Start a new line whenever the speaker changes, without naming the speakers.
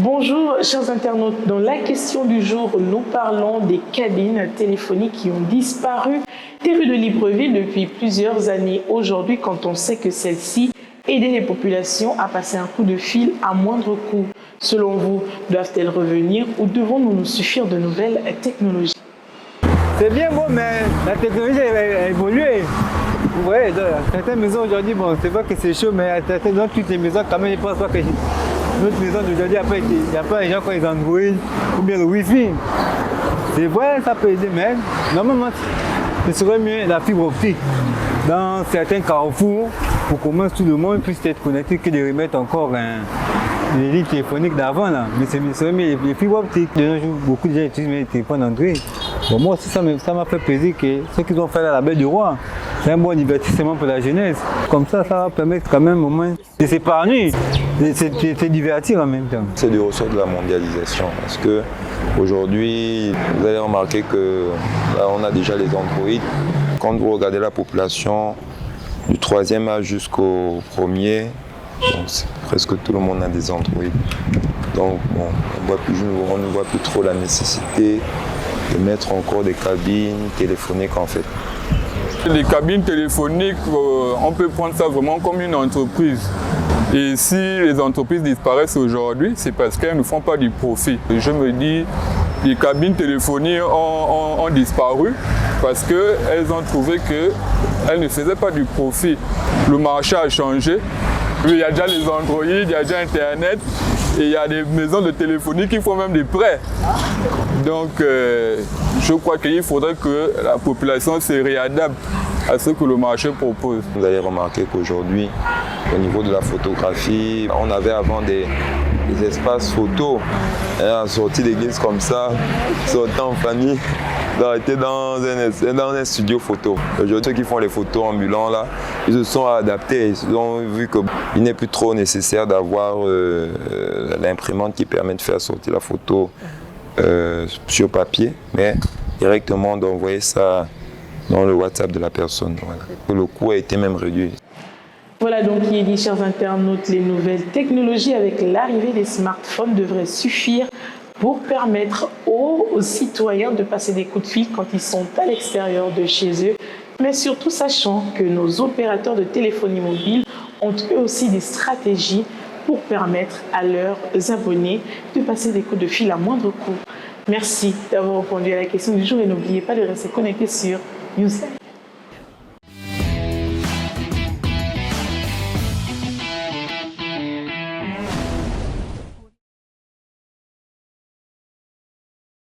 Bonjour chers internautes, dans la question du jour, nous parlons des cabines téléphoniques qui ont disparu des rues de Libreville depuis plusieurs années. Aujourd'hui, quand on sait que celles-ci aidaient les populations à passer un coup de fil à moindre coût. Selon vous, doivent-elles revenir ou devons-nous nous suffire de nouvelles technologies?
C'est bien beau, mais la technologie a évolué. Vous voyez, dans certaines maisons aujourd'hui, bon, c'est vrai que c'est chaud, mais dans toutes les maisons, quand même, je ne pense pas que notre maison d'aujourd'hui, après, il n'y a pas les gens qui ont les Android ou bien le Wi-Fi. C'est vrai, ça peut aider, mais normalement, ce serait mieux la fibre optique. Dans certains carrefours, pour que tout le monde puisse être connecté, que de remettre encore les lignes téléphoniques d'avant là. Mais c'est mieux les fibres optiques. De nos jours, beaucoup de gens utilisent mes téléphones Android. Bon, moi aussi, ça m'a fait plaisir que ce qu'ils ont fait là, la Belle du Roi, c'est un bon divertissement pour la jeunesse. Comme ça va permettre quand même au moins de s'épargner, de se divertir en même temps.
C'est du ressort de la mondialisation. Parce que aujourd'hui, vous allez remarquer que là, on a déjà les Android. Quand vous regardez la population du 3e âge jusqu'au 1er, presque tout le monde a des Android. Donc bon, on ne voit plus trop la nécessité de mettre encore des cabines téléphoniques en fait.
Les cabines téléphoniques, on peut prendre ça vraiment comme une entreprise. Et si les entreprises disparaissent aujourd'hui, c'est parce qu'elles ne font pas du profit. Et je me dis, les cabines téléphoniques ont disparu parce qu'elles ont trouvé qu'elles ne faisaient pas du profit. Le marché a changé. Il y a déjà les Android, il y a déjà Internet et il y a des maisons de téléphonie qui font même des prêts. Donc je crois qu'il faudrait que la population se réadapte à ce que le marché propose.
Vous allez remarquer qu'aujourd'hui, au niveau de la photographie, on avait avant des espaces photos, en sortie d'église comme ça, sortant en famille. D'arrêter dans un studio photo. Aujourd'hui, ceux qui font les photos ambulants, là, ils se sont adaptés. Ils ont vu qu'il n'est plus trop nécessaire d'avoir l'imprimante qui permet de faire sortir la photo sur papier, mais directement d'envoyer ça dans le WhatsApp de la personne. Voilà. Le coût a été même réduit.
Voilà donc qui est dit, chers internautes, les nouvelles technologies avec l'arrivée des smartphones devraient suffire pour permettre aux citoyens de passer des coups de fil quand ils sont à l'extérieur de chez eux, mais surtout sachant que nos opérateurs de téléphonie mobile ont eux aussi des stratégies pour permettre à leurs abonnés de passer des coups de fil à moindre coût. Merci d'avoir répondu à la question du jour et n'oubliez pas de rester connecté sur Newsline.